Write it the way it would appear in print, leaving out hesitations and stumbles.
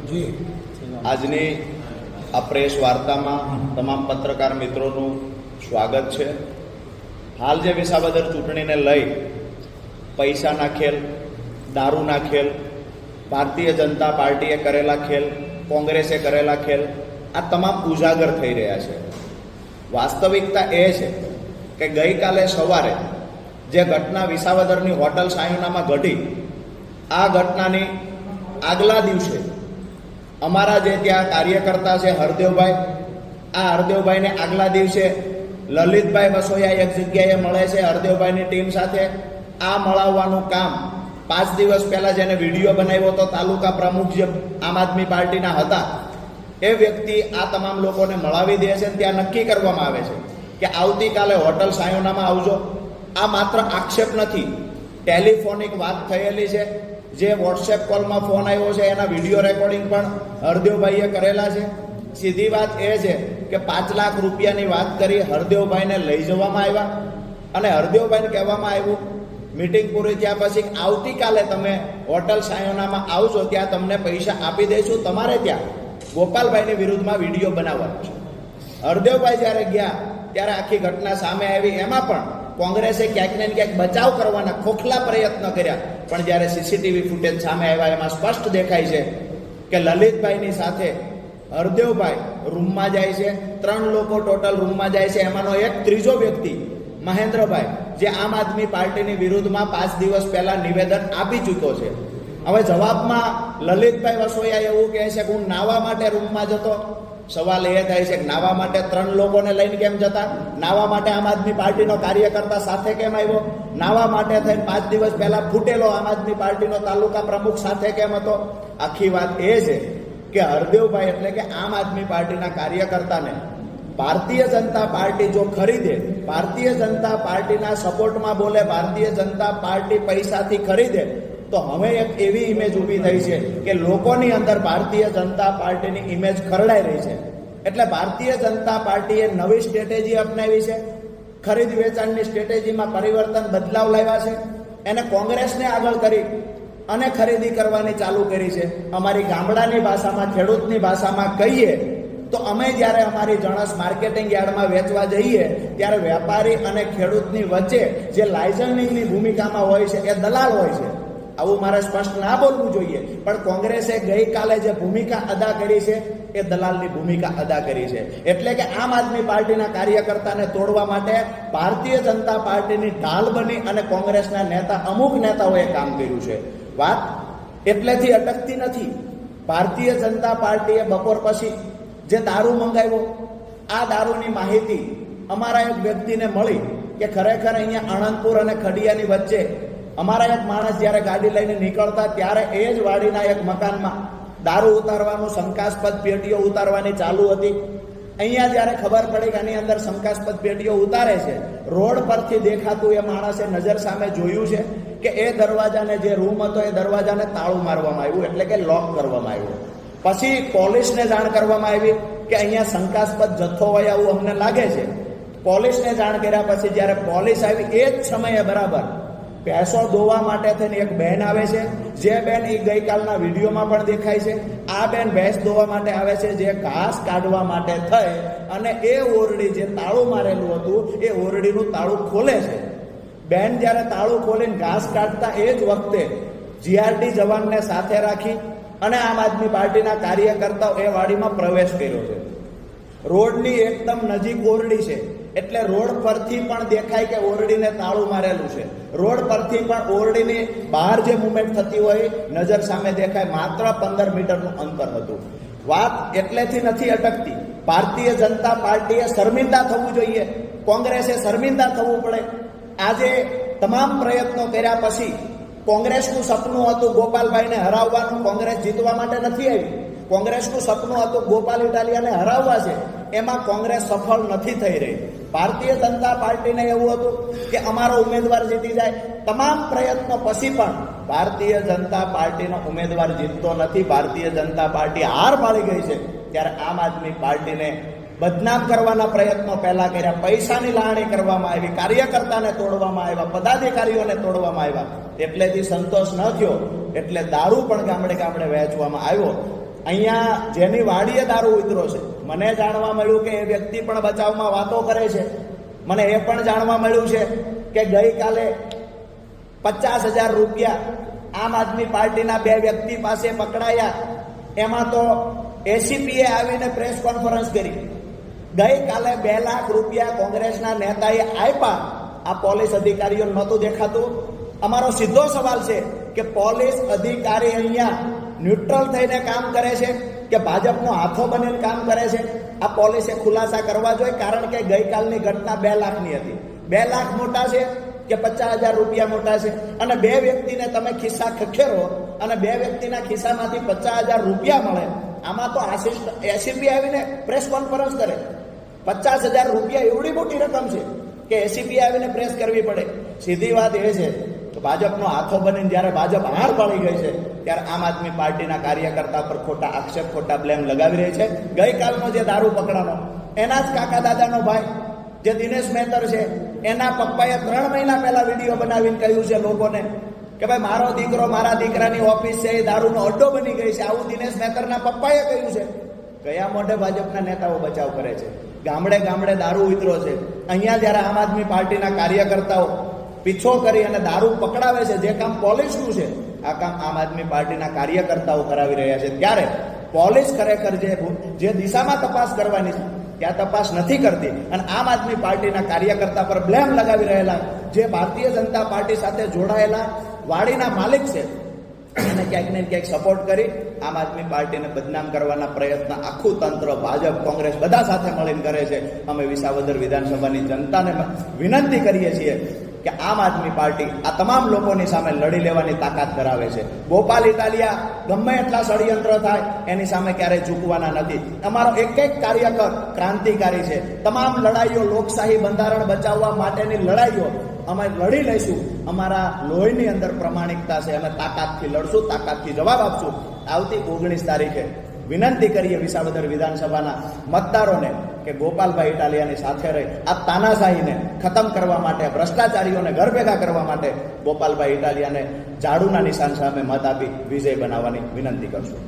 આજની આ પ્રેસ વાર્તામાં તમામ પત્રકાર મિત્રોનું સ્વાગત છે. હાલ જે વિસાવદર ચૂંટણીને લઈ પૈસાના ખેલ, દારૂના ખેલ, ભારતીય જનતા પાર્ટીએ કરેલા ખેલ, કોંગ્રેસે કરેલા ખેલ, આ તમામ ઉજાગર થઈ રહ્યા છે. વાસ્તવિકતા એ છે કે ગઈકાલે સવારે જે ઘટના વિસાવદરની હોટલ સાયુનામાં ઘટી, આ ઘટનાની આગલા દિવસે અમારા જે ત્યાં કાર્યકર્તા છે હરદેવભાઈ, આ હરદેવભાઈને આગલા દિવસે લલિતભાઈ વસોયા એક જગ્યાએ મળે છે હરદેવભાઈની ટીમ સાથે. આ મળાવવાનું કામ 5 દિવસ પહેલા જેને વિડીયો બનાવ્યો હતો, તાલુકા પ્રમુખ જે આમ આદમી પાર્ટીના હતા, એ વ્યક્તિ આ તમામ લોકોને મળાવી દે છે. ત્યાં નક્કી કરવામાં આવે છે કે આવતીકાલે હોટલ સાયોનામાં આવજો. આ માત્ર આક્ષેપ નથી, ટેલિફોનિક વાત થયેલી છે. જે વોટ્સએપ કોલમાં ફોન આવ્યો છે એના વિડીયો રેકોર્ડિંગ પણ હરદેવભાઈએ કરેલા છે. સીધી વાત એ છે કે 5 લાખ રૂપિયાની વાત કરી, હરદેવભાઈને લઈ જવામાં આવ્યા અને હરદેવભાઈને કહેવામાં આવ્યું મીટિંગ પૂરી થયા પછી આવતીકાલે તમે હોટલ સાયોનામાં આવજો, ત્યાં તમને પૈસા આપી દઈશું, તમારે ત્યાં ગોપાલભાઈની વિરુદ્ધમાં વિડીયો બનાવવાનો છે. હરદેવભાઈ જ્યારે ગયા ત્યારે આખી ઘટના સામે આવી. એમાં પણ કોંગ્રેસે ક્યાંક ને ક્યાંક બચાવ કરવાના ખોખલા પ્રયત્ન કર્યા, પણ જ્યારે સીસીટીવી ફૂટેજ સામે આવ્યા એમાં સ્પષ્ટ દેખાય છે કે લલિતભાઈની સાથે હરદેવભાઈ રૂમમાં જાય છે. 3 લોકો ટોટલ રૂમમાં જાય છે. એમાંનો એક ત્રીજો વ્યક્તિ મહેન્દ્રભાઈ, જે આમ આદમી પાર્ટીની વિરુદ્ધમાં 5 દિવસ પહેલા નિવેદન આપી ચૂક્યો છે. હવે જવાબમાં લલિતભાઈ વસોયા એવું કહે છે કે હું નાવા માટે રૂમમાં જતો. સવાલ એ થાય છે કે નાવા માટે 3 લોકોને લઈને કેમ જતા? નાવા માટે આમ આદમી પાર્ટીનો કાર્યકર્તા સાથે કેમ આવ્યો? નાવા માટે થઈને 5 દિવસ પહેલા ફૂટેલો આમ આદમી પાર્ટીનો તાલુકા પ્રમુખ સાથે કેમ હતો? આખી વાત એ છે કે હરદેવભાઈ એટલે કે આમ આદમી પાર્ટીના કાર્યકર્તાને ભારતીય જનતા પાર્ટી જો ખરીદે, ભારતીય જનતા પાર્ટીના સપોર્ટમાં બોલે, ભારતીય જનતા પાર્ટી પૈસાથી ખરીદે, તો હવે એક એવી ઇમેજ ઊભી થઈ છે કે લોકોની અંદર ભારતીય જનતા પાર્ટીની ઇમેજ ખરડાઈ રહી છે. એટલે ભારતીય જનતા પાર્ટીએ નવી સ્ટ્રેટેજી અપનાવી છે. ખરીદ વેચાણની સ્ટ્રેટેજીમાં પરિવર્તન, બદલાવ લાવ્યા છે. એને કોંગ્રેસને આગળ કરી અને ખરીદી કરવાની ચાલુ કરી છે. અમારી ગામડાની ભાષામાં, ખેડૂતની ભાષામાં કહીએ તો અમે જ્યારે અમારી જણસ માર્કેટિંગ યાર્ડમાં વેચવા જઈએ ત્યારે વેપારી અને ખેડૂતની વચ્ચે જે લાયસન્સની ભૂમિકામાં હોય છે એ દલાલ હોય છે. આવું મારે સ્પષ્ટ ના બોલવું જોઈએ, પણ કોંગ્રેસે ગઈકાલે જે ભૂમિકા અદા કરી છે એ દલાલની ભૂમિકા અદા કરી છે. એટલે કે આમ આદમી પાર્ટીના કાર્યકર્તાને તોડવા માટે ભારતીય જનતા પાર્ટીની ઢાલ બની અને કોંગ્રેસના નેતા, અમુક નેતાઓએ કામ કર્યું છે. વાત એટલેથી અટકતી નથી. ભારતીય જનતા પાર્ટીએ બપોર પછી જે દારૂ મંગાવ્યો, આ દારૂની માહિતી અમારા એક વ્યક્તિને મળી કે ખરેખર અહીંયા આણંદપુર અને ખડિયાની વચ્ચે અમારા એક માણસ જ્યારે ગાડી લઈને નીકળતા ત્યારે એ જ વાડીના એક મકાનમાં દારૂ ઉતારવાનું, શંકાસ્પદ પેટીઓ ઉતારવાની ચાલુ હતી. અહીંયા જ્યારે ખબર પડી કે આની અંદર શંકાસ્પદ પેટીઓ ઉતારે છે, રોડ પરથી દેખાતું એ માણસે નજર સામે જોયું છે કે એ દરવાજાને, જે રૂમ હતો એ દરવાજાને તાળું મારવામાં આવ્યું, એટલે કે લોક કરવામાં આવ્યું. પછી પોલીસને જાણ કરવામાં આવી કે અહીંયા શંકાસ્પદ જથ્થો હોય આવું અમને લાગે છે. પોલીસને જાણ કર્યા પછી જ્યારે પોલીસ આવી એ જ સમયે બરાબર ભેંસો દોવા માટે થઈને એક બહેન આવે છે. જે બેન એ ગઈકાલના વિડીયોમાં પણ દેખાય છે. આ બેન ભેંસ દોવા માટે આવે છે, જે ઘાસ કાઢવા માટે થઈ અને એ ઓરડી, જે તાળું મારેલું હતું એ ઓરડીનું તાળું ખોલે છે. બેન જ્યારે તાળું ખોલીને ઘાસ કાઢતા એ જ વખતે જીઆરડી જવાનને સાથે રાખી અને આમ આદમી પાર્ટીના કાર્યકર્તાઓ એ વાડીમાં પ્રવેશ કર્યો છે. રોડની એકદમ નજીક ઓરડી છે, એટલે રોડ પરથી પણ દેખાય કે ઓરડીને તાળું મારેલું છે. રોડ પરથી પણ ઓરડીની બહાર જે મુવમેન્ટ થતી હોય નજર સામે દેખાય. માત્ર 15 મીટરનું અંતર હતું. વાત એટલેથી નથી અટકતી. ભારતીય જનતા પાર્ટીએ શર્મિંદા થવું જોઈએ, કોંગ્રેસે શર્મિંદા થવું પડે. આજે તમામ પ્રયત્નો કર્યા પછી કોંગ્રેસનું સપનું હતું ગોપાલભાઈને હરાવવાનું. કોંગ્રેસ જીતવા માટે નથી આવી. કોંગ્રેસનું સપનું હતું ગોપાલ ઇટાલિયાને હરાવવા છે. એમાં કોંગ્રેસ સફળ નથી થઈ રહી. ભારતીય જનતા પાર્ટીને એવું હતું કે અમારો ઉમેદવાર જીતી જાય. તમામ પ્રયત્નો પછી પણ ભારતીય જનતા પાર્ટીનો ઉમેદવાર જીતતો નથી. ભારતીય જનતા પાર્ટી હાર પાડી ગઈ છે. ત્યારે આમ આદમી પાર્ટીને બદનામ કરવાના પ્રયત્નો પહેલા કર્યા. પૈસાની લાગણી કરવામાં આવી, કાર્યકર્તાને તોડવામાં આવ્યા, પદાધિકારીઓને તોડવામાં આવ્યા. એટલેથી સંતોષ ન થયો એટલે દારૂ પણ ગામડે ગામડે વહેંચવામાં આવ્યો. અહીંયા જેની વાડીએ દારૂ ઉતરો છે, મને જાણવા મળ્યું કે એ વ્યક્તિ પણ બચાવમાં વાતો કરે છે. મને એ પણ જાણવા મળ્યું છે કે ગઈકાલે 50,000 રૂપિયા આમ આદમી પાર્ટીના 2 વ્યક્તિ પાસે પકડાયા. એમાં તો એસીપીએ આવીને પ્રેસ કોન્ફરન્સ કરી. ગઈકાલે 2 લાખ રૂપિયા કોંગ્રેસના નેતાએ આપ્યા. આ પોલીસ અધિકારીઓ નહોતું દેખાતું. અમારો સીધો સવાલ છે કે પોલીસ અધિકારી અહીંયા ન્યુટ્રલ થઈને કામ કરે છે કે ભાજપનો હાથો બનીને કામ કરે છે? આ પોલીસે ખુલાસા કરવા જોઈએ. કારણ કે ગઈકાલની ઘટના 2 લાખની હતી. 2 લાખ મોટા છે કે 50,000 રૂપિયા મોટા છે? અને 2 વ્યક્તિને તમે ખિસ્સા ખખેરો અને 2 વ્યક્તિના ખિસ્સામાંથી 50,000 રૂપિયા મળે. આમાં તો એસીપી આવીને પ્રેસ કોન્ફરન્સ કરે. 50,000 રૂપિયા એવડી મોટી રકમ છે કે એસીપી આવીને પ્રેસ કરવી પડે. સીધી વાત એ છે કે ભાજપનો હાથો બનીને જ્યારે ભાજપ હાર પાડી ગઈ છે ત્યારે આમ આદમી પાર્ટીના કાર્યકર્તા પર ખોટા આક્ષેપ, ખોટા બ્લેમ લગાવી રહી છે. ગઈકાલનો જે દારૂ પકડાનો, એના જ કાકા દાદાનો ભાઈ જે દિનેશ મહેતર છે, એના પપ્પાએ 3 મહિના પહેલા વિડીયો બનાવીને કહ્યું છે લોકોને કે ભાઈ મારો દીકરો, મારા દીકરાની ઓફિસ છે એ દારૂનો અડ્ડો બની ગઈ છે. આવું દિનેશ મહેતરના પપ્પાએ કહ્યું છે. કયા મોઢે ભાજપના નેતાઓ બચાવ કરે છે? ગામડે ગામડે દારૂ ઉતરો છે. અહીંયા જ્યારે આમ આદમી પાર્ટીના કાર્યકર્તાઓ પીછો કરી અને દારૂ પકડાવે છે, જે કામ પોલીસનું છે, આ કામ આમ આદમી પાર્ટીના કાર્યકર્તાઓ કરાવી રહ્યા છે. ત્યારે પોલીસ ખરેખર જે દિશામાં તપાસ કરવાની છે ત્યાં તપાસ નથી કરતી અને આમ આદમી પાર્ટીના કાર્યકર્તા પર બ્લેમ લગાવી રહેલા જે ભારતીય જનતા પાર્ટી સાથે જોડાયેલા વાડીના માલિક છે, એને ક્યાંક ને ક્યાંક સપોર્ટ કરી આમ આદમી પાર્ટીને બદનામ કરવાના પ્રયત્ન આખું તંત્ર, ભાજપ, કોંગ્રેસ બધા સાથે મળીને કરે છે. અમે વિસાવદર વિધાનસભાની જનતાને વિનંતી કરીએ છીએ કે આમ આદમી પાર્ટી આ તમામ લોકોની સામે લડી લેવાની તાકાત ધરાવે છે. ગોપાલ ઇટાલિયા ગમે એટલા ષડયંત્ર થાય એની સામે ક્યારેય ઝૂકવાના નથી. અમારો એક કાર્યકર ક્રાંતિકારી છે. તમામ લડાઈઓ, લોકશાહી બંધારણ બચાવવા માટેની લડાઈઓ અમે લડી લઈશું. અમારા લોહીની અંદર પ્રમાણિકતા છે. અમે તાકાતથી લડશું, તાકાતથી જવાબ આપશું. આવતી 19 તારીખે વિનંતી કરીએ વિસાવદર વિધાનસભાના મતદારોને કે ગોપાલભાઈ ઇટાલિયાની સાથે રહી આ તાનાશાહીને ખતમ કરવા માટે, ભ્રષ્ટાચારીઓને ઘર ભેગા કરવા માટે ગોપાલભાઈ ઇટાલિયાને ઝાડુના નિશાન સામે મત આપી વિજય બનાવવાની વિનંતી કરશું.